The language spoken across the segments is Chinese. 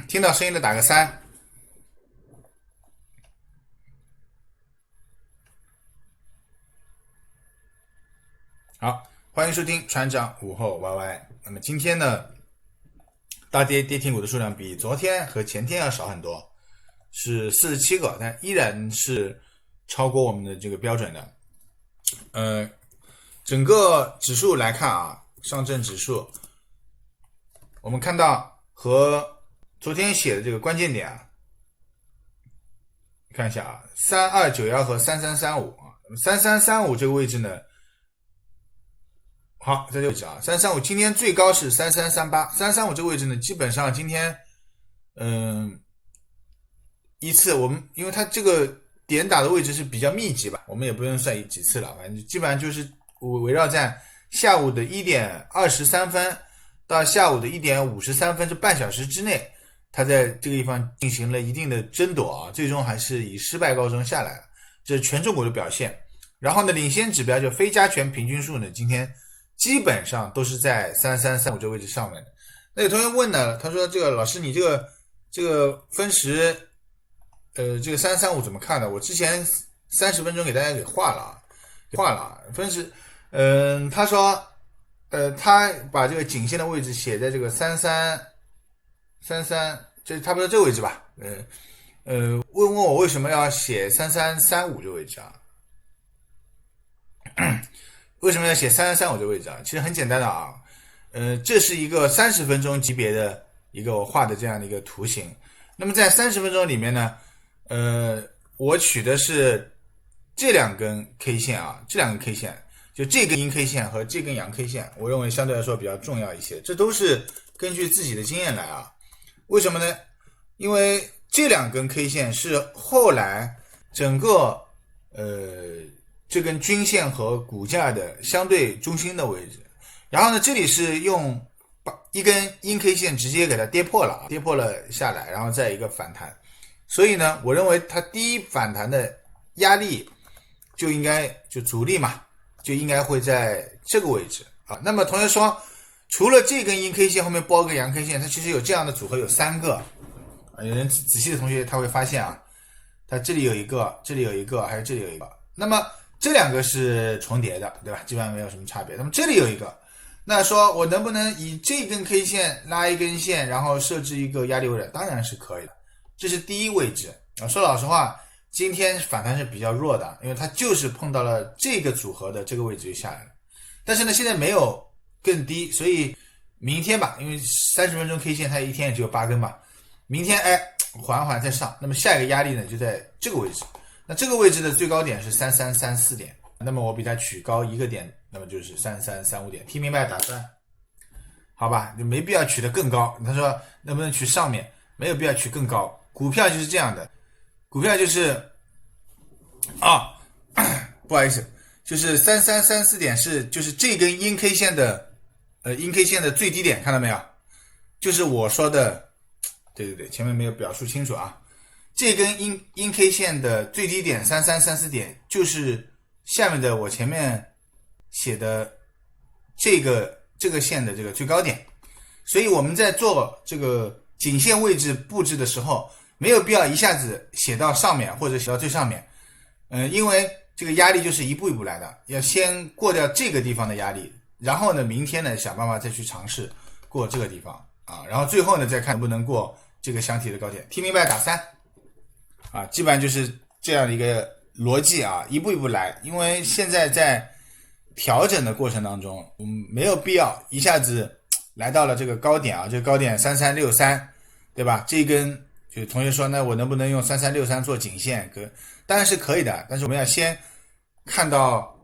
听到声音的打个3。好，欢迎收听船长午后 YY。那么今天呢，大跌跌停股的数量比昨天和前天要少很多，是47个，但依然是超过我们的这个标准的。整个指数来看啊，上证指数，我们看到和昨天写的这个关键点啊，看一下啊，3291和3335啊，3335这个位置呢，好，在这个位置啊，335今天最高是3338，335这个位置呢，基本上今天一次我们因为它这个点打的位置是比较密集吧，我们也不用算几次了，反正基本上就是围绕在下午的1点23分到下午的1点53分这半小时之内，它在这个地方进行了一定的争夺啊，最终还是以失败告终下来了，这是权重股的表现。然后呢，领先指标就非加权平均数呢，今天基本上都是在3335这个位置上面的。那有同学问呢，他说这个老师你这个分时这个3335怎么看的？我之前30分钟给大家给画了分时他说他把这个颈线的位置写在这个33，这差不多这个位置吧。问我为什么要写3335这个位置啊？为什么要写3335这个位置啊？其实很简单的啊，这是一个30分钟级别的一个我画的这样的一个图形。那么在30分钟里面呢，我取的是这两根 K 线啊，这两根 K 线，就这根阴 K 线和这根阳 K 线，我认为相对来说比较重要一些。这都是根据自己的经验来啊。为什么呢？因为这两根 K 线是后来整个这根均线和股价的相对中心的位置，然后呢，这里是用一根阴 K 线直接给它跌破了下来，然后再一个反弹。所以呢，我认为它第一反弹的压力就阻力嘛，就应该会在这个位置啊。那么同学说，除了这根阴 K 线后面包个阳 K 线，它其实有这样的组合有3个。有人仔细的同学他会发现啊，它这里有一个，这里有一个，还有这里有一个。那么这两个是重叠的，对吧？基本上没有什么差别。那么这里有一个，那说我能不能以这根 K 线拉一根线，然后设置一个压力位置？当然是可以的。这是第一位置啊。说老实话，今天反弹是比较弱的，因为它就是碰到了这个组合的这个位置就下来了。但是呢，现在没有更低，所以明天吧，因为30分钟 K 线它一天也只有8根嘛，明天缓再上。那么下一个压力呢就在这个位置。那这个位置的最高点是3334点，那么我比它取高一个点，那么就是3335点。听明白打算？好吧，就没必要取得更高。他说能不能取上面？没有必要取更高。股票就是这样的，股票就是不好意思，就是3334点就是这根阴 K 线的阴 K 线的最低点，看到没有？就是我说的，对，前面没有表述清楚啊。这根阴 K 线的最低点3334点，就是下面的我前面写的这个线的这个最高点。所以我们在做这个颈线位置布置的时候，没有必要一下子写到上面或者写到最上面。因为这个压力就是一步一步来的，要先过掉这个地方的压力，然后呢，明天呢想办法再去尝试过这个地方啊，然后最后呢再看能不能过这个箱体的高点。听明白打3啊，基本上就是这样的一个逻辑啊，一步一步来。因为现在在调整的过程当中，我们没有必要一下子来到了这个高点啊，这个高点3363，对吧？这一根就同学说，那我能不能用3363做颈线？当然是可以的，但是我们要先看到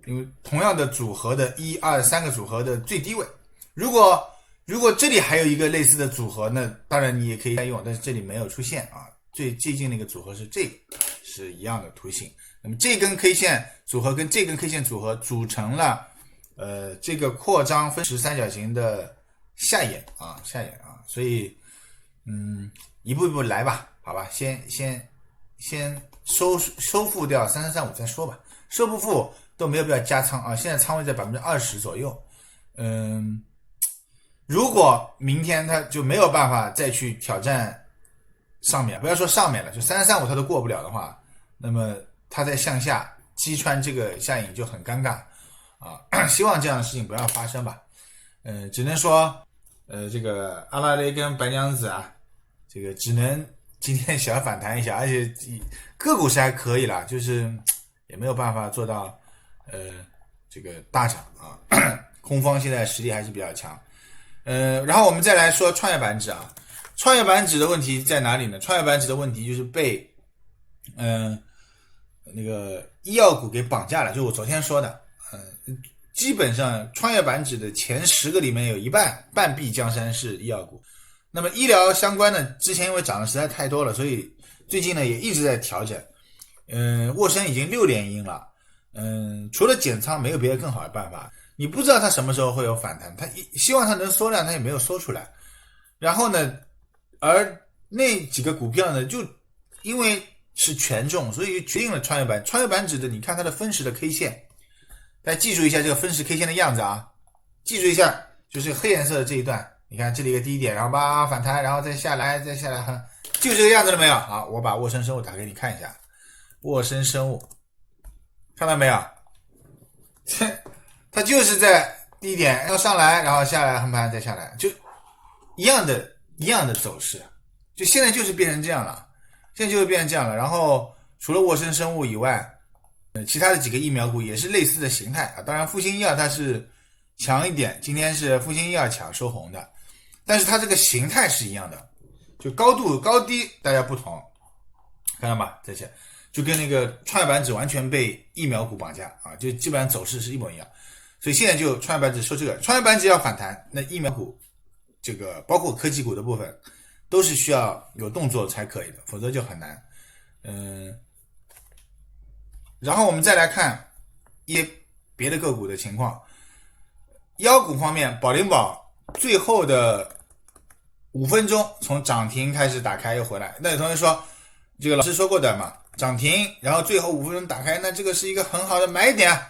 因为同样的组合的1、2、3个组合的最低位，如果这里还有一个类似的组合，那当然你也可以再用，但是这里没有出现啊。最接近那个组合是这个，是一样的图形。那么这根 K 线组合跟这根 K 线组合组成了这个扩张分时三角形的下沿啊，所以一步一步来吧，好吧，先收复掉3335再说吧，收不复都没有必要加仓啊，现在仓位在20%左右。如果明天它就没有办法再去挑战上面，不要说上面了，就3335它都过不了的话，那么它再向下击穿这个下影就很尴尬啊！希望这样的事情不要发生吧。只能说，这个阿拉蕾跟白娘子啊，这个只能今天小反弹一下，而且个股是还可以啦，就是也没有办法做到这个大涨啊。空方现在实力还是比较强。然后我们再来说创业板指啊，创业板指的问题在哪里呢？创业板指的问题就是被那个医药股给绑架了，就我昨天说的，基本上创业板指的前10个里面有一半壁江山是医药股。那么医疗相关的之前因为涨得实在太多了，所以最近呢也一直在调整。沃森已经6连阴了。除了减仓没有别的更好的办法。你不知道它什么时候会有反弹，它希望它能缩量，它也没有缩出来。然后呢，而那几个股票呢，就因为是权重，所以决定了创业板。创业板指的，你看它的分时的 K 线，大家记住一下这个分时 K 线的样子啊，记住一下，就是黑颜色的这一段，你看这里一个低点，然后吧反弹，然后再下来，就这个样子了没有？好，我把沃森生物打给你看一下，沃森生物，看到没有？它就是在低点要上来，然后下来横盘再下来，就一样的走势，就现在就是变成这样了，然后除了沃森生物以外，其他的几个疫苗股也是类似的形态啊。当然复星医药它是强一点，今天是复星医药强收红的，但是它这个形态是一样的，就高度高低大家不同，看到吧？这些就跟那个创业板指完全被疫苗股绑架啊，就基本上走势是一模一样。所以现在就创业板指说这个创业板指要反弹，那疫苗股这个包括科技股的部分都是需要有动作才可以的，否则就很难。然后我们再来看一些别的个股的情况。妖股方面，宝灵宝最后的5分钟从涨停开始打开又回来，那有同学说这个老师说过的嘛，涨停然后最后5分钟打开，那这个是一个很好的买点啊。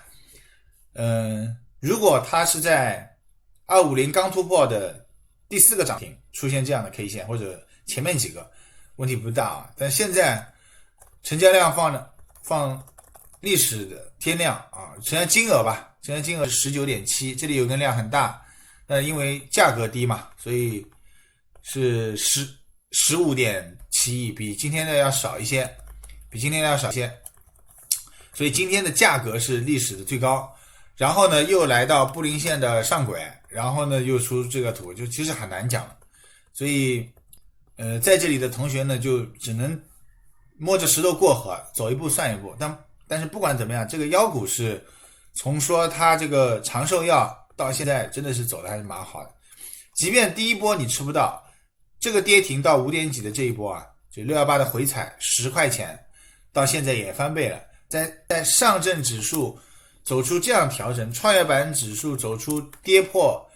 如果它是在250刚突破的第4个涨停出现这样的 K 线，或者前面几个问题不大啊，但现在成交量放历史的天量啊，成交金额吧，成交金额是 19.7， 这里有根量很大，因为价格低嘛，所以是15.7亿，比今天的要少一些，所以今天的价格是历史的最高。然后呢，又来到布林线的上轨，然后呢又出这个图，就其实很难讲了。所以，在这里的同学呢，就只能摸着石头过河，走一步算一步。但是不管怎么样，这个妖股是从说它这个长寿药到现在真的是走的还是蛮好的。即便第一波你吃不到，这个跌停到5点几的这一波啊，就618的回踩10块钱，到现在也翻倍了。在上证指数走出这样调整，创业板指数走出跌破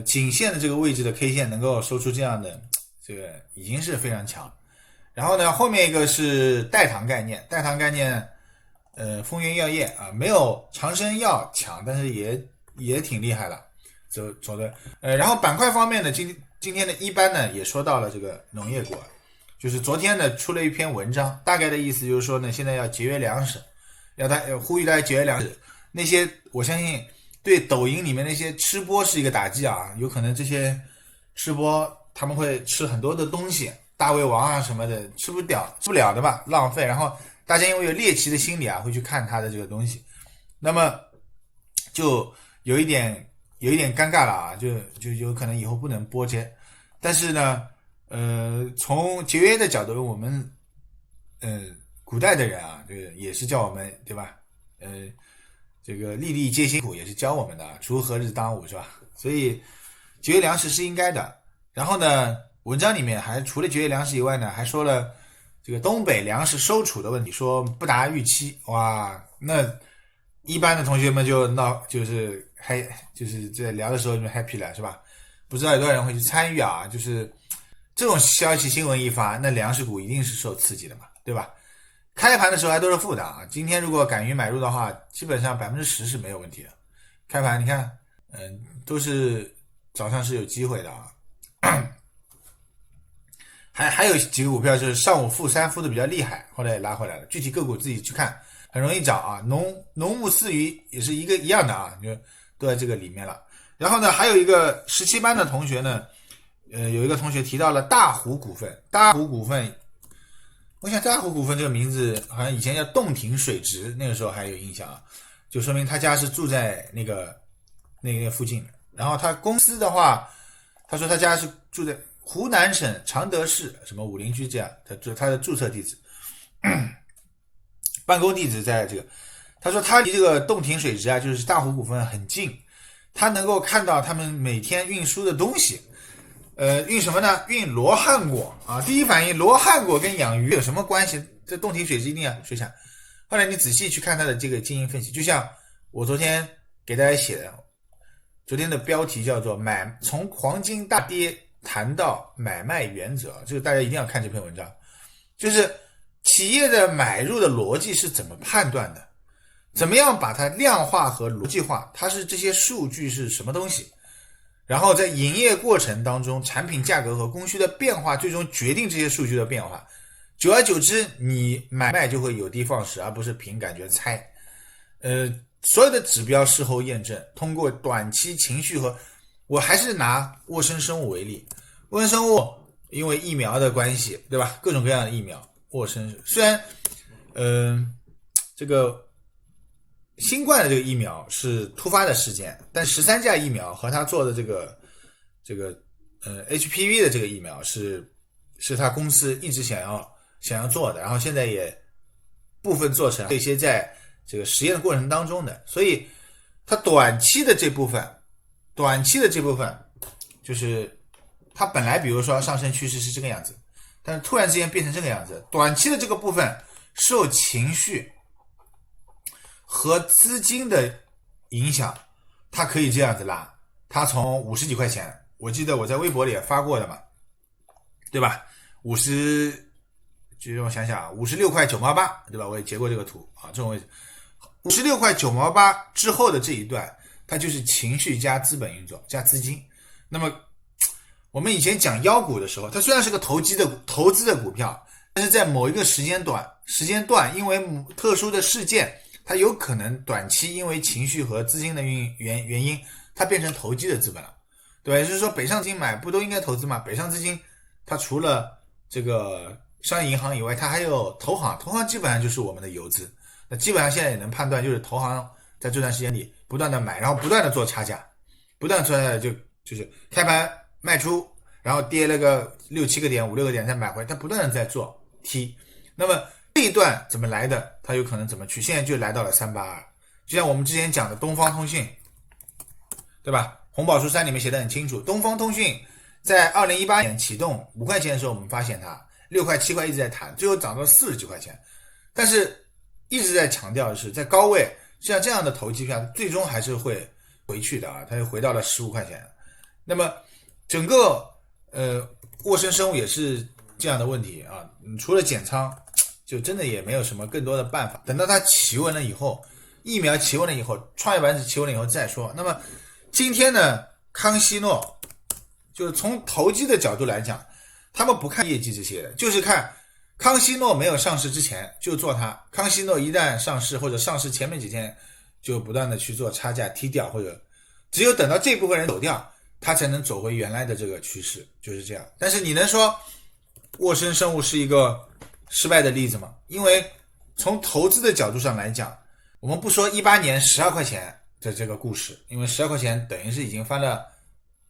颈线的这个位置的 K 线能够收出这样的，这个已经是非常强。然后呢，后面一个是代糖概念，丰源药业啊，没有长生药强，但是也挺厉害了，走的。然后板块方面呢，今天的一班呢也说到了这个农业股，就是昨天呢出了一篇文章，大概的意思就是说呢，现在要节约粮食，呼吁大家节约粮食。那些我相信对抖音里面那些吃播是一个打击啊，有可能这些吃播他们会吃很多的东西，大胃王啊什么的吃不了的吧，浪费。然后大家因为有猎奇的心理啊，会去看他的这个东西，那么就有一点尴尬了啊，就有可能以后不能播这些。但是呢，从节约的角度，我们古代的人啊，这个也是叫我们对吧？这个粒粒皆辛苦也是教我们的，锄禾日当午是吧？所以节约粮食是应该的。然后呢，文章里面还除了节约粮食以外呢，还说了这个东北粮食收储的问题，说不达预期。哇，那一般的同学们就是在聊的时候就 happy 了是吧？不知道有多少人会去参与啊？就是这种消息新闻一发，那粮食股一定是受刺激的嘛，对吧？开盘的时候还都是负的啊，今天如果敢于买入的话，基本上10%是没有问题的。开盘你看，都是早上是有机会的啊。还有几个股票是上午负3负的比较厉害，后来也拉回来了。具体个股自己去看，很容易找啊。农牧饲鱼也是一样的啊，就都在这个里面了。然后呢，还有一个17班的同学呢，有一个同学提到了大湖股份。大湖股份，我想大湖股份这个名字好像以前叫洞庭水质，那个时候还有印象啊，就说明他家是住在那个附近的。然后他公司的话，他说他家是住在湖南省常德市什么武陵区这样，他的注册地址，办公地址在这个。他说他离这个洞庭水质啊，就是大湖股份很近，他能够看到他们每天运输的东西。运什么呢？运罗汉果啊！第一反应，罗汉果跟养鱼有什么关系？这洞庭水质一定要水产。后来你仔细去看他的这个经营分析，就像我昨天给大家写的，昨天的标题叫做从黄金大跌谈到买卖原则，这个大家一定要看这篇文章。就是企业的买入的逻辑是怎么判断的，怎么样把它量化和逻辑化，它是这些数据是什么东西，然后在营业过程当中，产品价格和供需的变化最终决定这些数据的变化。久而久之，你买卖就会有的放矢，而不是凭感觉猜。所有的指标事后验证，通过短期情绪和，我还是拿沃生生物为例。沃生生物因为疫苗的关系，对吧？各种各样的疫苗，沃生虽然这个新冠的这个疫苗是突发的事件，但13价疫苗和他做的这个HPV 的这个疫苗是他公司一直想要做的，然后现在也部分做成，这些在这个实验的过程当中的，所以它短期的这部分就是它本来比如说上升趋势是这个样子，但是突然之间变成这个样子，短期的这个部分受情绪和资金的影响，它可以这样子拉，它从50几块钱，我记得我在微博里也发过的嘛，对吧就让我想想56块9毛8，对吧？我也截过这个图啊，这种位置56块9毛8之后的这一段，它就是情绪加资本运作加资金。那么我们以前讲妖股的时候，它虽然是个投资的股票，但是在某一个时间段，因为特殊的事件，它有可能短期因为情绪和资金的原因，它变成投机的资本了，对吧？也就是说，北上资金买不都应该投资吗？北上资金它除了这个商业银行以外，它还有投行基本上就是我们的游资。那基本上现在也能判断，就是投行在这段时间里不断的买，然后不断的做差价，不断做差价就是开盘卖出，然后跌了个6、7个点、5、6个点再买回，它不断的在做 T。那么这一段怎么来的？它有可能怎么去？现在就来到了382，就像我们之前讲的东方通讯，对吧？红宝书3里面写得很清楚，东方通讯在2018年启动5块钱的时候，我们发现它6块7块一直在弹，最后涨到40几块钱，但是一直在强调的是，在高位像这样的投机票，最终还是会回去的啊，它就回到了15块钱。那么整个沃生生物也是这样的问题啊，除了减仓，就真的也没有什么更多的办法。等到它企稳了以后，疫苗企稳了以后，创业板指企稳了以后再说。那么今天呢，康希诺就是从投机的角度来讲，他们不看业绩这些的，就是看康希诺没有上市之前就做它，康希诺一旦上市或者上市前面几天就不断的去做差价踢掉，或者只有等到这部分人走掉，它才能走回原来的这个趋势，就是这样。但是你能说沃生生物是一个失败的例子吗？因为从投资的角度上来讲，我们不说18年12块钱的这个故事，因为12块钱等于是已经翻了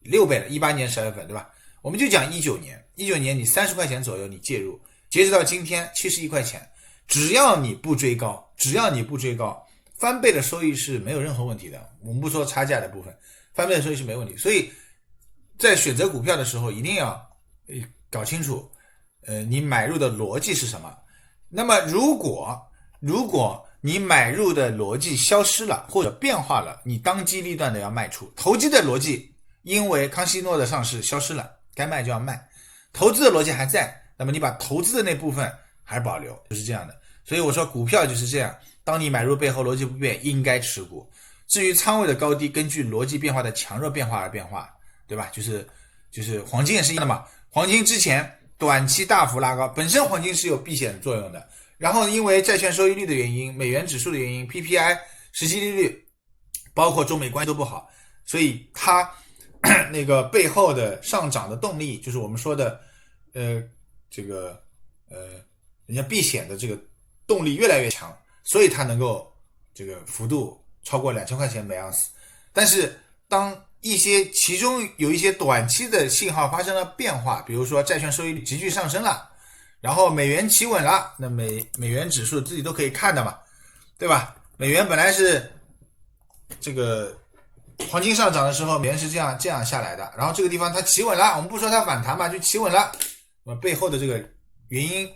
6倍了，18年12月份，对吧？我们就讲19年你30块钱左右你介入，截止到今天71块钱，只要你不追高，翻倍的收益是没有任何问题的。我们不说差价的部分，翻倍的收益是没问题。所以在选择股票的时候一定要搞清楚你买入的逻辑是什么。那么如果你买入的逻辑消失了或者变化了，你当机立断的要卖出。投机的逻辑因为康希诺的上市消失了，该卖就要卖，投资的逻辑还在，那么你把投资的那部分还保留，就是这样的。所以我说股票就是这样，当你买入背后逻辑不变，应该持股。至于仓位的高低，根据逻辑变化的强弱变化而变化对吧？就是黄金也是一样的嘛。黄金之前短期大幅拉高，本身黄金是有避险作用的，然后因为债券收益率的原因、美元指数的原因、PPI 实际利率，包括中美关系都不好，所以它那个背后的上涨的动力，就是我们说的人家避险的这个动力越来越强，所以它能够这个幅度超过2000块钱每盎司。但是当其中有一些短期的信号发生了变化，比如说债券收益率急剧上升了，然后美元企稳了，那美元指数自己都可以看的嘛，对吧？美元本来是这个黄金上涨的时候，美元是这样下来的，然后这个地方它企稳了，我们不说它反弹嘛，就企稳了，那么背后的这个原因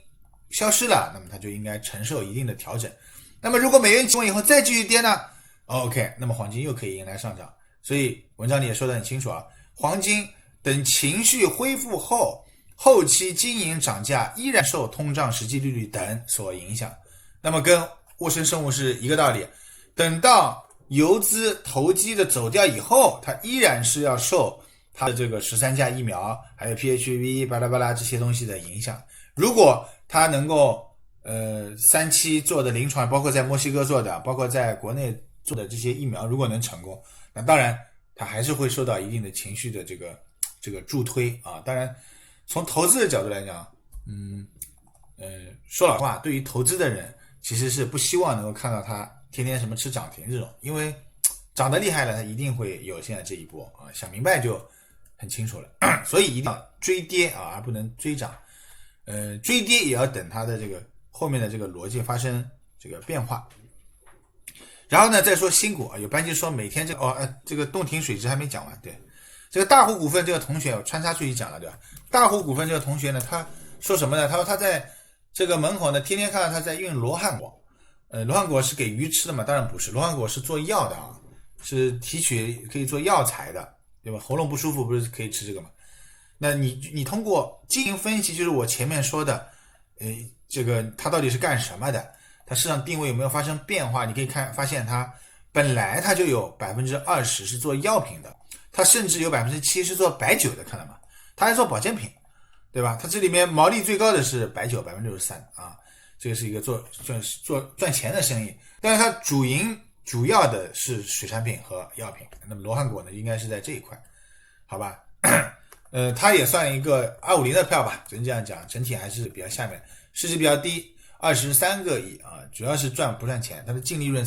消失了，那么它就应该承受一定的调整。那么如果美元企稳以后再继续跌呢 ？OK， 那么黄金又可以迎来上涨。所以文章里也说得很清楚啊，黄金等情绪恢复后，后期经营涨价依然受通胀、实际利率等所影响。那么跟沃森生物是一个道理，等到游资投机的走掉以后，它依然是要受它的这个13价疫苗，还有 PHV 巴拉巴拉这些东西的影响。如果它能够3期做的临床，包括在墨西哥做的，包括在国内做的这些疫苗，如果能成功，那当然它还是会受到一定的情绪的这个助推啊。当然从投资的角度来讲，说老实话，对于投资的人其实是不希望能够看到它天天什么吃涨停这种，因为涨得厉害了，它一定会有现在这一波啊，想明白就很清楚了。所以一定要追跌啊，而不能追涨。追跌也要等它的这个后面的这个逻辑发生这个变化。然后呢，再说新股啊，有班级说每天这个洞庭水质还没讲完，对，这个大湖股份这个同学我穿插出去讲了，对吧？大湖股份这个同学呢，他说什么呢？他说他在这个门口呢，天天看到他在运罗汉果，罗汉果是给鱼吃的嘛？当然不是，罗汉果是做药的啊，是提取可以做药材的，对吧？喉咙不舒服不是可以吃这个吗？那你通过经营分析，就是我前面说的，这个它到底是干什么的？它市场定位有没有发生变化？你可以发现它本来它就有20%是做药品的，它甚至有7%是做白酒的，看到吗？它还做保健品，对吧？它这里面毛利最高的是白酒63%啊，这个是一个做赚钱的生意。但是它主要的是水产品和药品，那么罗汉果呢，应该是在这一块，好吧？它也算一个250的票吧，只能这样讲，整体还是比较下面，市值比较低，23个亿啊，主要是不赚钱，它的净利润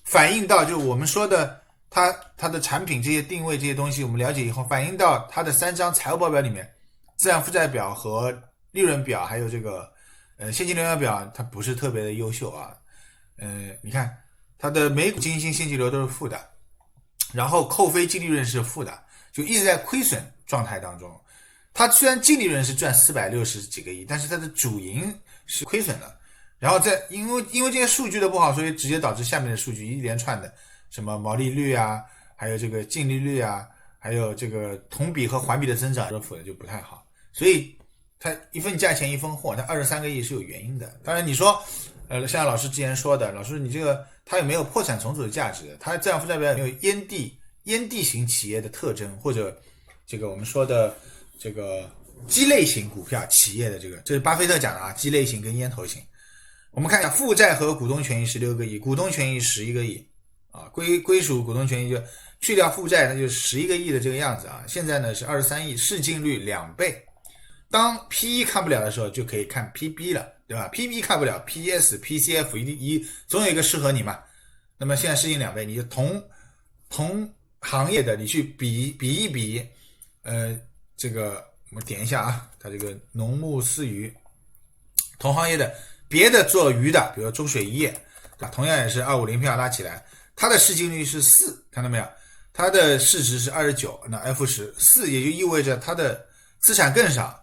反映到就我们说的它的产品这些定位这些东西，我们了解以后，反映到它的3张财务报表里面，资产负债表和利润表，还有这个现金流量表，它不是特别的优秀啊。你看它的每股经营性现金流都是负的，然后扣非净利润是负的，就一直在亏损状态当中。它虽然净利润是赚460几个亿，但是它的主营是亏损的。然后因为这些数据的不好，所以直接导致下面的数据一连串的什么毛利率啊，还有这个净利率啊，还有这个同比和环比的增长都就不太好。所以它一份价钱一分货，它23个亿是有原因的。当然你说像老师之前说的，老师你这个它有没有破产重组的价值？它资产负债表有没有烟蒂型企业的特征，或者这个我们说的这个鸡肋型股票企业的这是巴菲特讲的啊，鸡肋型跟烟头型。我们看一下负债和股东权益16个亿，股东权益11个亿啊，归属股东权益就去掉负债，那就11个亿的这个样子啊。现在呢是23亿，市净率2倍。当 PE 看不了的时候，就可以看 PB 了，对吧 ？PB 看不了 ，PS、PCF 总有一个适合你嘛。那么现在市净2倍，你就同行业的你去比一比，这个我们点一下啊，它这个农牧饲鱼同行业的别的做鱼的，比如中水一业，同样也是250票拉起来，它的市净率是4，看到没有？它的市值是29，那 F10，4也就意味着它的资产更少。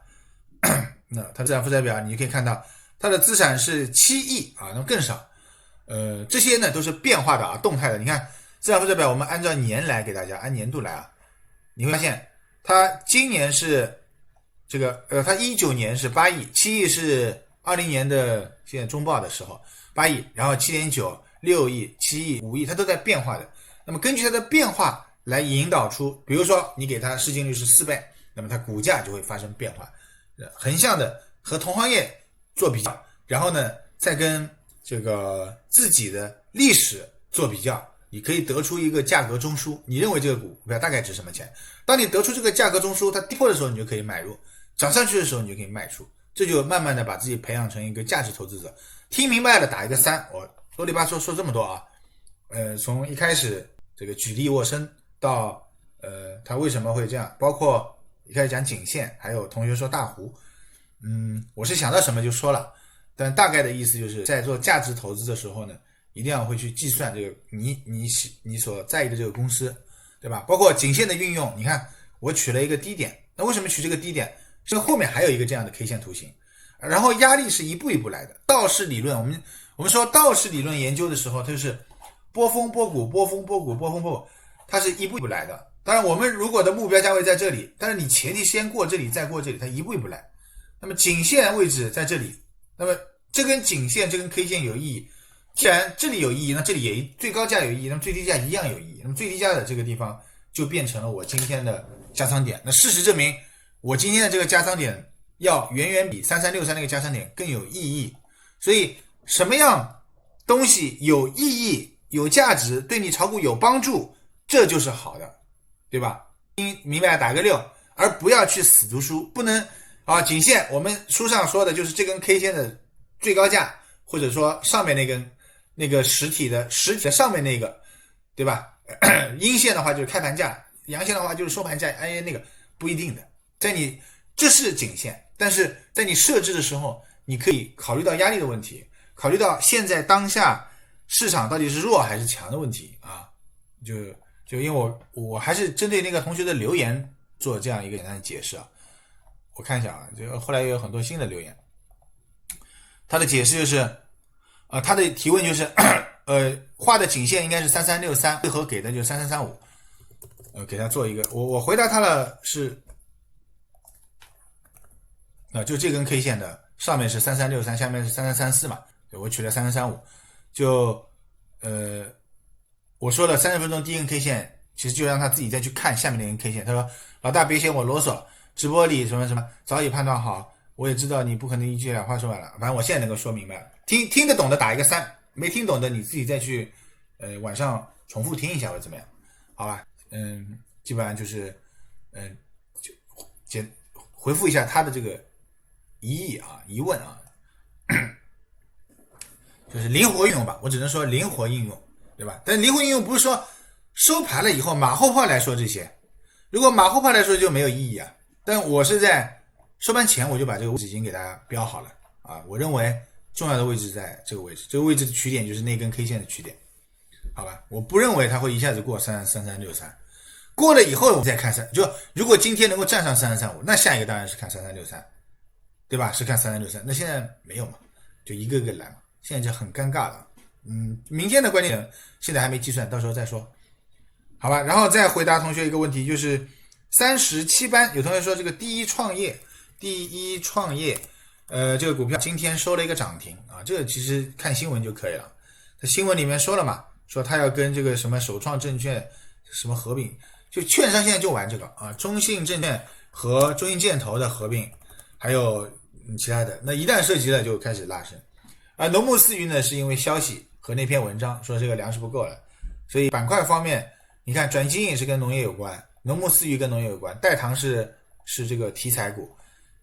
那它资产负债表你可以看到，它的资产是7亿啊，那更少。这些呢都是变化的啊，动态的。你看资产负债表，我们按照年来给大家，按年度来啊，你会发现它今年是这个它19年是8亿，7亿是20年的现在中报的时候8亿，然后7.9、6亿、7亿、5亿，它都在变化的。那么根据它的变化，来引导出，比如说你给它市净率是4倍，那么它股价就会发生变化。横向的和同行业做比较，然后呢再跟这个自己的历史做比较，你可以得出一个价格中枢，你认为这个股票大概值什么钱？当你得出这个价格中枢，它跌破的时候你就可以买入，涨上去的时候你就可以卖出，这就慢慢的把自己培养成一个价值投资者。听明白了打一个3，我啰里吧嗦说这么多啊，从一开始这个举例沃森到他为什么会这样，包括一开始讲颈线，还有同学说大湖，我是想到什么就说了，但大概的意思就是在做价值投资的时候呢，一定要会去计算这个你所在意的这个公司，对吧？包括颈线的运用，你看我取了一个低点，那为什么取这个低点？是因为后面还有一个这样的 K 线图形，然后压力是一步一步来的。道氏理论，我们说道氏理论研究的时候，它就是波峰波谷，波峰波谷，波峰波谷，它是一步一步来的。当然我们如果的目标价位在这里，但是你前提先过这里再过这里，它一步一步来。那么颈线位置在这里，那么这根颈线这根 K 线有意义，既然这里有意义，那这里也最高价有意义，那么最低价一样有意义。那么最低价的这个地方就变成了我今天的加仓点。那事实证明，我今天的这个加仓点要远远比3363那个加仓点更有意义。所以什么样东西有意义、有价值，对你炒股有帮助，这就是好的，对吧？明白打个6，而不要去死读书，不能颈线我们书上说的就是这根 K 线的最高价，或者说上面那个实体的上面那个，对吧？阴线的话就是开盘价，阳线的话就是收盘价，那个不一定的。这是颈线，但是在你设置的时候，你可以考虑到压力的问题，考虑到现在当下市场到底是弱还是强的问题啊。就因为我还是针对那个同学的留言做这样一个简单的解释啊。我看一下啊，就后来又有很多新的留言，他的解释就是他的提问就是画的颈线应该是3363，为何给的就是3335，给他做一个，我回答他了是就这根 K 线的上面是3363，下面是3334嘛，我取了3335，就我说了30分钟第一根 K 线，其实就让他自己再去看下面那根 K 线。他说老大别嫌我啰嗦，直播里什么什么早已判断好，我也知道你不可能一句两话说完了，反正我现在能够说明白了。听得懂的打一个3，没听懂的你自己再去晚上重复听一下或者怎么样，好吧？基本上就是就回复一下他的这个疑问啊，就是灵活运用吧，我只能说灵活应用，对吧？但灵活应用不是说收盘了以后马后炮来说这些，如果马后炮来说就没有意义啊。但我是在收盘前我就把这个位置已经给大家标好了啊，我认为重要的位置在这个位置，这个位置的取点就是那根 K 线的取点，好吧？我不认为它会一下子过3363，过了以后我们再看就如果今天能够站上3335，那下一个当然是看3363，对吧？是看3363，那现在没有嘛，就一个个来嘛，现在就很尴尬了。明天的观点现在还没计算，到时候再说，好吧？然后再回答同学一个问题，就是37班有同学说这个第一创业这个股票今天收了一个涨停啊，这个其实看新闻就可以了。它新闻里面说了嘛，说他要跟这个什么首创证券什么合并，就券商现在就玩这个啊，中信证券和中信建投的合并，还有其他的，那一旦涉及了就开始拉升。农牧饲鱼呢是因为消息和那篇文章说这个粮食不够了，所以板块方面你看转基因也是跟农业有关，农牧饲鱼跟农业有关，代糖是这个题材股，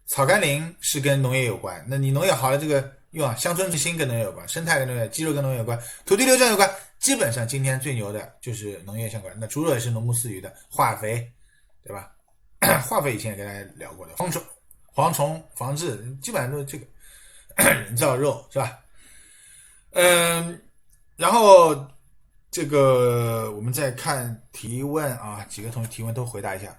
草甘膦是跟农业有关，那你农业好了，这个用乡村之星跟农业有关，生态跟农业，鸡肉跟农业有关，土地流转有关，基本上今天最牛的就是农业相关。那猪肉也是农牧饲鱼的，化肥对吧？化肥以前也跟大家聊过的，蝗虫防治基本上都是这个人造肉是吧？然后这个我们再看提问啊，几个同学提问都回答一下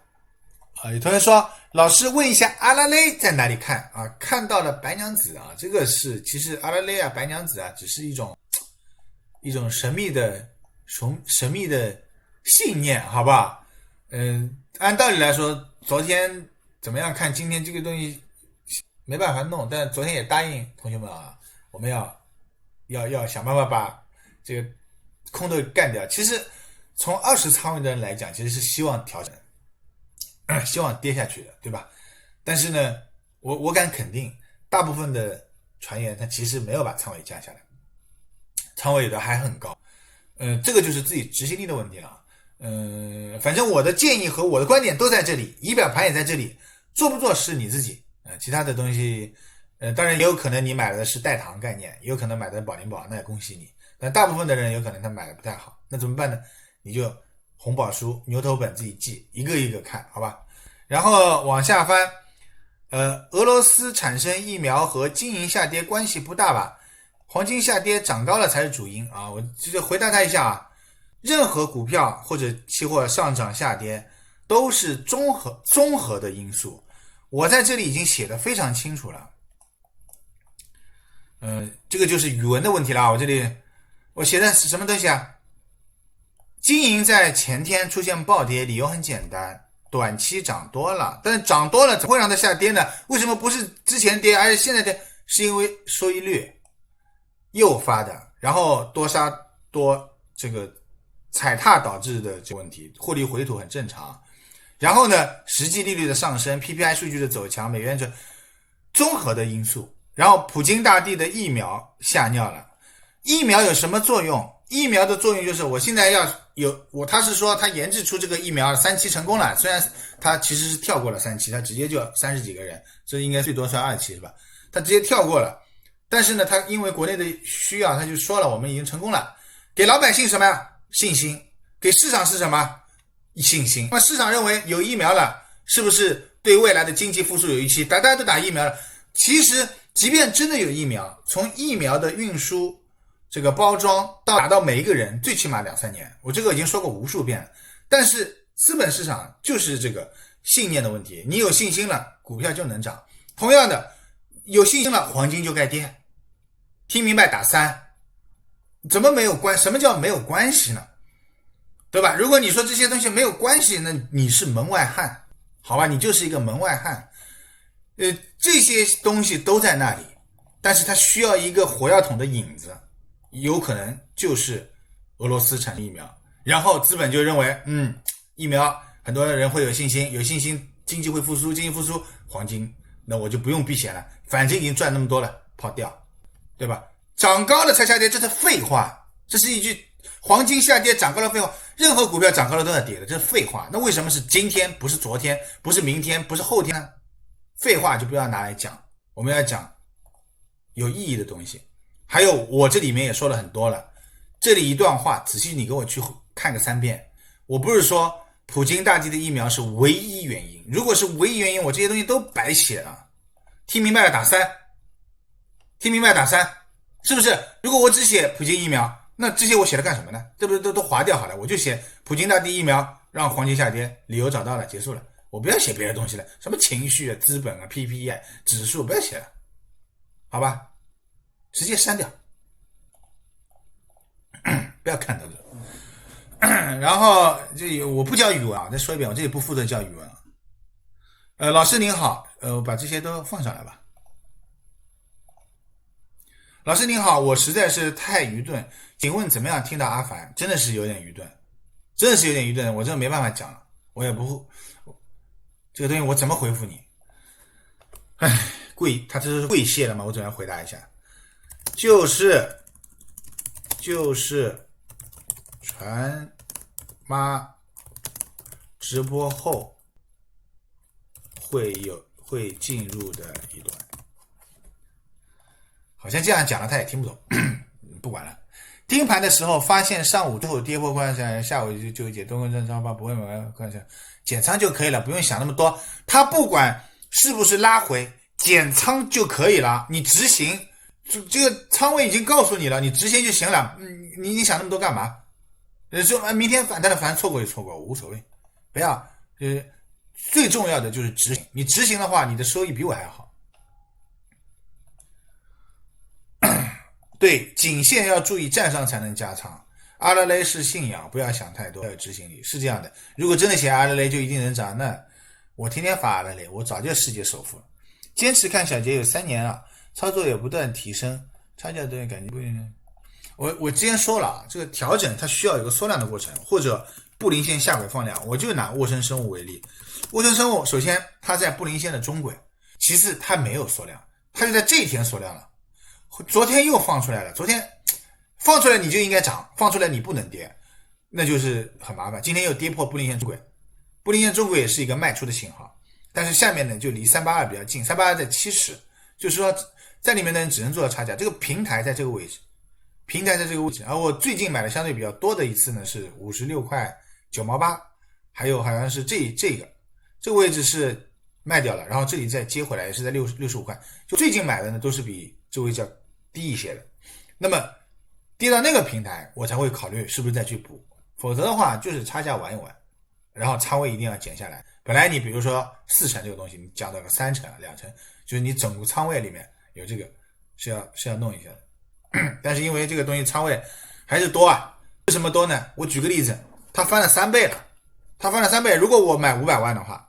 有同学说老师问一下阿拉蕾在哪里看啊？看到了白娘子啊，这个是其实阿拉蕾啊白娘子啊只是一种神秘的信念，好不好？按道理来说昨天怎么样看今天这个东西没办法弄，但昨天也答应同学们啊，我们要想办法把这个空头干掉。其实从20仓位的人来讲，其实是希望调整，希望跌下去的，对吧？但是呢，我敢肯定，大部分的船员他其实没有把仓位降下来，仓位有的还很高。这个就是自己执行力的问题了。反正我的建议和我的观点都在这里，仪表盘也在这里，做不做是你自己。其他的东西，当然也有可能你买的是代糖概念，也有可能买的保龄宝，那也恭喜你。但大部分的人有可能他买的不太好，那怎么办呢？你就红宝书、牛头本自己记，一个一个看，好吧？然后往下翻，俄罗斯产生疫苗和金银下跌关系不大吧？黄金下跌涨高了才是主因啊！我就回答他一下啊，任何股票或者期货上涨下跌都是综合的因素，我在这里已经写得非常清楚了。这个就是语文的问题了。我这里我写的是什么东西啊？金银在前天出现暴跌，理由很简单，短期涨多了，但是涨多了怎么会让它下跌呢？为什么不是之前跌，而是现在跌？是因为收益率诱发的，然后多杀多这个踩踏导致的这个问题，获利回吐很正常。然后呢，实际利率的上升 ，PPI 数据的走强，美元这综合的因素。然后普京大帝的疫苗吓尿了。疫苗有什么作用？疫苗的作用就是我现在要他是说他研制出这个疫苗3期成功了，虽然他其实是跳过了3期，他直接就30几个人，这应该最多算2期是吧？他直接跳过了。但是呢，他因为国内的需要，他就说了我们已经成功了。给老百姓什么呀？信心。给市场是什么？信心。那市场认为有疫苗了，是不是对未来的经济复苏有预期？大家都打疫苗了。其实即便真的有疫苗，从疫苗的运输这个包装到打到每一个人，最起码2-3年，我这个已经说过无数遍了。但是资本市场就是这个信念的问题，你有信心了，股票就能涨。同样的，有信心了，黄金就该跌。听明白打3，怎么没有关？什么叫没有关系呢？对吧？如果你说这些东西没有关系，那你是门外汉，好吧？你就是一个门外汉。这些东西都在那里，但是它需要一个火药桶的引子，有可能就是俄罗斯产生疫苗，然后资本就认为，疫苗很多人会有信心，有信心经济会复苏，经济复苏，黄金，那我就不用避险了，反正已经赚那么多了，抛掉，对吧？涨高了才下跌，这是废话，这是一句黄金下跌涨高了废话，任何股票涨高了都要跌的，这是废话。那为什么是今天，不是昨天，不是明天，不是后天呢？废话就不要拿来讲，我们要讲有意义的东西。还有我这里面也说了很多了，这里一段话仔细你给我去看个3遍。我不是说普京大帝的疫苗是唯一原因，如果是唯一原因，我这些东西都白写了。听明白了打3，听明白了打3，是不是？如果我只写普京疫苗，那这些我写了干什么呢？这不是都划掉好了，我就写普京大帝疫苗让黄金下跌，理由找到了，结束了。我不要写别的东西了，什么情绪啊、资本啊、PPI 指数不要写了，好吧？直接删掉，不要看到这。然后这我不教语文啊，再说一遍，我这里不负责教语文啊。老师您好，我把这些都放上来吧。老师您好，我实在是太愚钝，请问怎么样听到阿凡？真的是有点愚钝，真的是有点愚钝，我真的没办法讲了，我也不这个东西我怎么回复你？他这是跪谢了吗？我总要回答一下，就是船妈直播后会进入的一段，好像这样讲了他也听不懂，不管了。盯盘的时候发现上午之后跌破关山，下午就解多空正常吧，不会买关山，减仓就可以了，不用想那么多。他不管是不是拉回，减仓就可以了。你执行，这个仓位已经告诉你了，你执行就行了。你想那么多干嘛？说明天反弹的反错过就错过，无所谓。不要，最重要的就是执行。你执行的话，你的收益比我还好。对，颈线要注意站上才能加仓。阿拉蕾是信仰，不要想太多，要有执行力，是这样的。如果真的写阿拉蕾就一定能涨，那我天天发阿拉蕾，我早就世界首富了。坚持看小节有3年了，操作也不断提升，差价对感觉不一样。我之前说了啊，这个调整它需要有个缩量的过程，或者布林线下轨放量。我就拿沃森生物为例，沃森生物首先它在布林线的中轨，其次它没有缩量，它就在这一天缩量了，昨天又放出来了，昨天放出来你就应该涨，放出来你不能跌，那就是很麻烦。今天又跌破布林线中轨，布林线中轨也是一个卖出的信号，但是下面呢就离382比较近，382在70，就是说在里面的人只能做到差价，这个平台在这个位置，而我最近买的相对比较多的一次呢是56块9毛8，还有好像是这个位置是卖掉了，然后这里再接回来也是在65块，就最近买的呢都是比这个位置要低一些的。那么跌到那个平台我才会考虑是不是再去补，否则的话就是差价玩一玩，然后仓位一定要减下来。本来你比如说4成这个东西你降到个3成2成，就是你整个仓位里面有这个是要弄一下的。但是因为这个东西仓位还是多啊，为什么多呢？我举个例子，它翻了3倍了，如果我买500万的话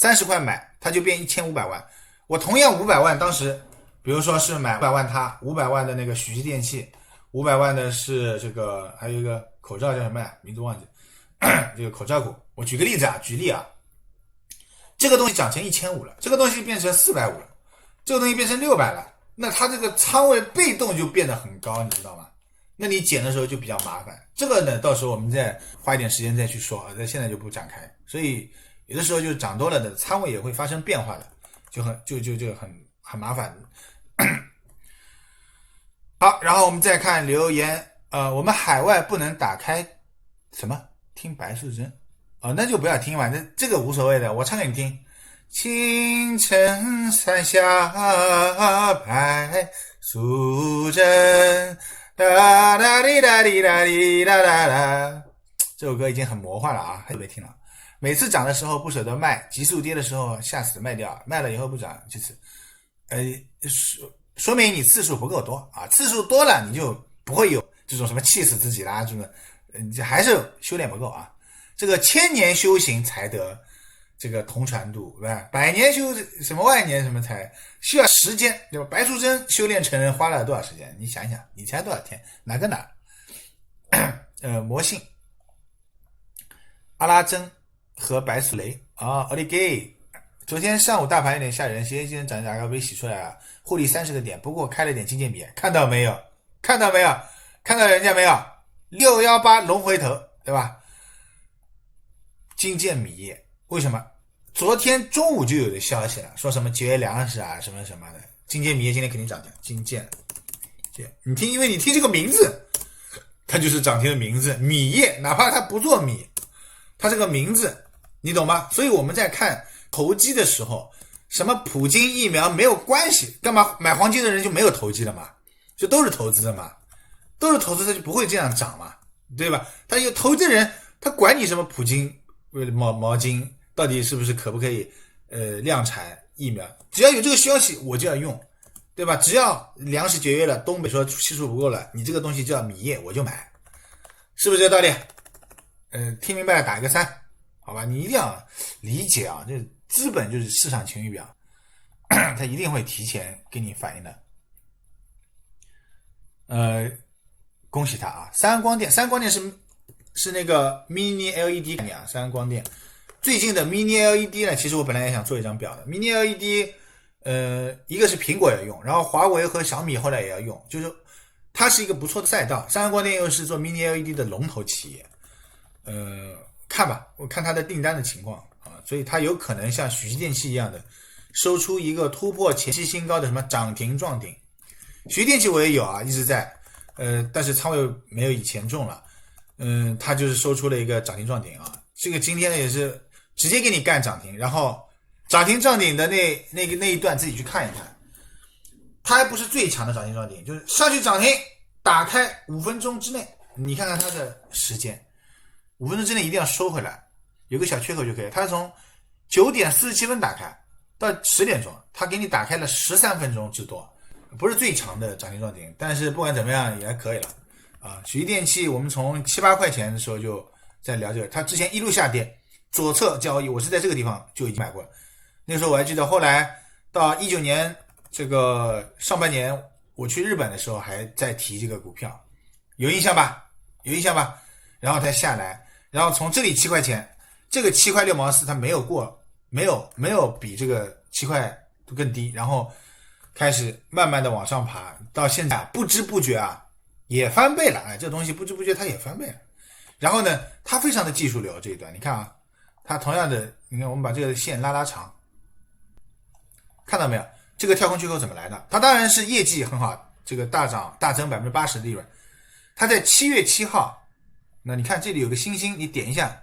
，30块买它就变1500万，我同样500万当时比如说是买500万它500万的那个许继电器，500万的是这个还有一个口罩叫什么呀，名字忘记这个口罩股，我举个例子啊，这个东西涨成1500了，这个东西变成450了，这个东西变成600了，那它这个仓位被动就变得很高，你知道吗？那你减的时候就比较麻烦。这个呢，到时候我们再花一点时间再去说，现在就不展开。所以有的时候就涨多了的仓位也会发生变化的，就很麻烦。好，然后我们再看留言，我们海外不能打开什么听白素贞那就不要听嘛，这个无所谓的，我唱给你听。青城山下白素贞，哒哒滴哒滴哒滴哒哒哒。这首歌已经很魔幻了啊，特别听了。每次涨的时候不舍得卖，急速跌的时候吓死卖掉，卖了以后不涨，就是说明你次数不够多啊，次数多了你就不会有这种什么气死自己啦，这种还是修炼不够啊。这个1000年修行才得这个同传度，对吧？100年修什么万年什么才需要时间，对吧？白素贞修炼成人花了多少时间？你想想，你才多少天？哪个哪？魔性阿拉珍和白素雷啊，奥利给！昨天上午大盘有点吓人，今天涨价高被洗出来了，获利30个点，不过开了点金剑比，看到没有？看到人家没有？618龙回头，对吧？金剑米业为什么？昨天中午就有的消息了，说什么节约粮食啊，什么什么的。金剑米业今天肯定涨停，金剑，你听，因为你听这个名字，它就是涨停的名字。米业，哪怕它不做米，它这个名字，你懂吗？所以我们在看投机的时候，什么普京疫苗没有关系，干嘛买黄金的人就没有投机了嘛？就都是投资的嘛，都是投资，它就不会这样涨嘛，对吧？他有投资人，他管你什么普京毛巾到底是不是可不可以量产疫苗，只要有这个消息我就要用，对吧？只要粮食节约了，东北说系数不够了，你这个东西叫米业我就买，是不是这个道理？听明白了打一个3，好吧？你一定要理解啊，这资本就是市场情绪表，它一定会提前给你反应的。恭喜他啊！三安光电是那个 mini LED 概念啊，三安光电最近的 mini LED 呢，其实我本来也想做一张表的 mini LED，一个是苹果也用，然后华为和小米后来也要用，就是它是一个不错的赛道。三安光电又是做 mini LED 的龙头企业，看吧，我看它的订单的情况啊，所以它有可能像许继电器一样的收出一个突破前期新高的什么涨停撞顶。许继电器我也有啊，一直在，但是仓位没有以前重了。它就是收出了一个涨停撞顶啊，这个今天也是直接给你干涨停，然后涨停撞顶的那一段自己去看一看，它还不是最强的涨停撞顶，就是上去涨停打开5分钟之内，你看看它的时间，5分钟之内一定要收回来，有个小缺口就可以。它从9点47分打开到10点钟，它给你打开了13分钟之多，不是最强的涨停撞顶，但是不管怎么样也还可以了。许继电器我们从7、8块钱的时候就在聊这个，它之前一路下跌，左侧交易，我是在这个地方就已经买过了。那个时候我还记得，后来到19年这个上半年我去日本的时候还在提这个股票，有印象吧？有印象吧？然后它下来，然后从这里7块钱，这个7块6毛4它没有过，没有比这个7块更低，然后开始慢慢的往上爬，到现在不知不觉啊也翻倍了，这东西不知不觉它也翻倍了。然后呢，它非常的技术流这一段，你看啊，它同样的，你看我们把这个线拉长，看到没有？这个跳空缺口怎么来的？它当然是业绩很好，这个大增80%的利润。它在7月7号，那你看这里有个星星，你点一下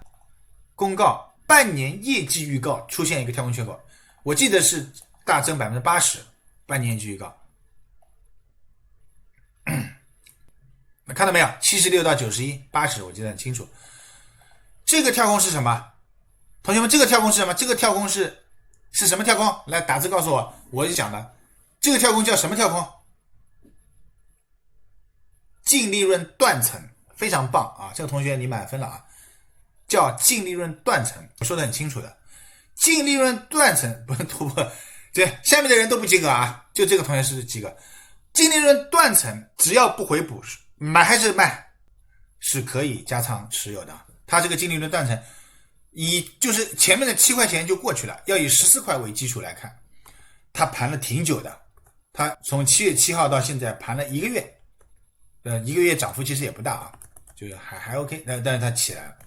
公告，半年业绩预告出现一个跳空缺口，我记得是大增80%，半年业绩预告。那看到没有？76到91、80，我记得很清楚。这个跳空是什么？同学们，这个跳空是什么？这个跳空是什么跳空？来打字告诉我，我就讲了，这个跳空叫什么跳空？净利润断层，非常棒啊！这个同学你满分了啊，叫净利润断层，我说的很清楚的。净利润断层不能突破，这下面的人都不及格啊，就这个同学是及格。净利润断层只要不回补，买还是卖是可以加仓持有的。它这个净利润断层就是前面的7块钱就过去了，要以14块为基础来看，它盘了挺久的，它从7月7号到现在盘了1个月，1个月涨幅其实也不大啊，就是还 OK， 但是它起来了，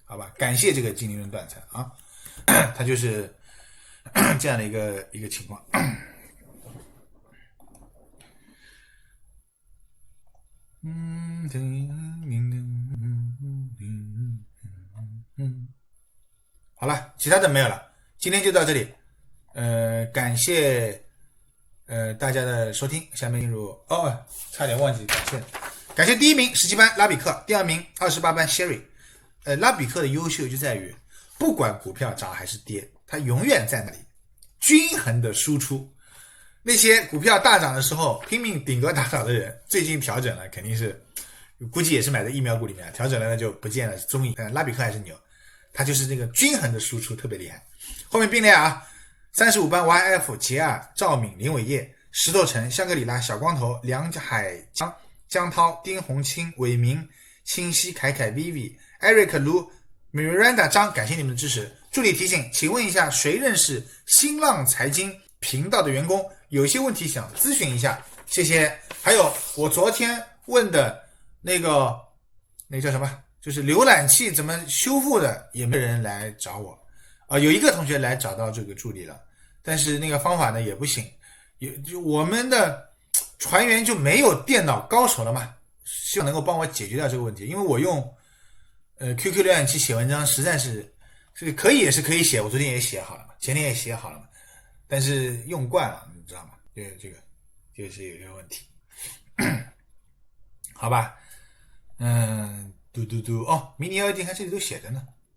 好吧，感谢这个净利润断层啊，它就是这样的一个情况。好了，其他的没有了，今天就到这里。感谢大家的收听，下面进入差点忘记感谢第一名17班拉比克，第2名28班 Sherry。拉比克的优秀就在于不管股票涨还是跌，它永远在那里均衡的输出。那些股票大涨的时候拼命顶格大涨的人，最近调整了，肯定是估计也是买在疫苗股里面，调整了那就不见了踪影。拉比克还是牛，它就是这个均衡的输出特别厉害。后面并列啊，35班 YF 杰尔、赵敏、林伟业、石头城、香格里拉、小光头、梁海江、江涛、丁红清、伟明、清晰、凯凯、Vivi、Eric、卢、Miranda 张，感谢你们的支持。助理提醒，请问一下，谁认识新浪财经频道的员工？有些问题想咨询一下，谢谢。还有我昨天问的那个叫什么，就是浏览器怎么修复的，也没人来找我有一个同学来找到这个助理了，但是那个方法呢也不行，就我们的船员就没有电脑高手了嘛，希望能够帮我解决掉这个问题。因为我用QQ 浏览器写文章实在是可以，也是可以写，我昨天也写好了嘛，前天也写好了嘛，但是用惯了，你知道吗？这个就是有一个问题。好吧，迷你LED看这里都写着呢。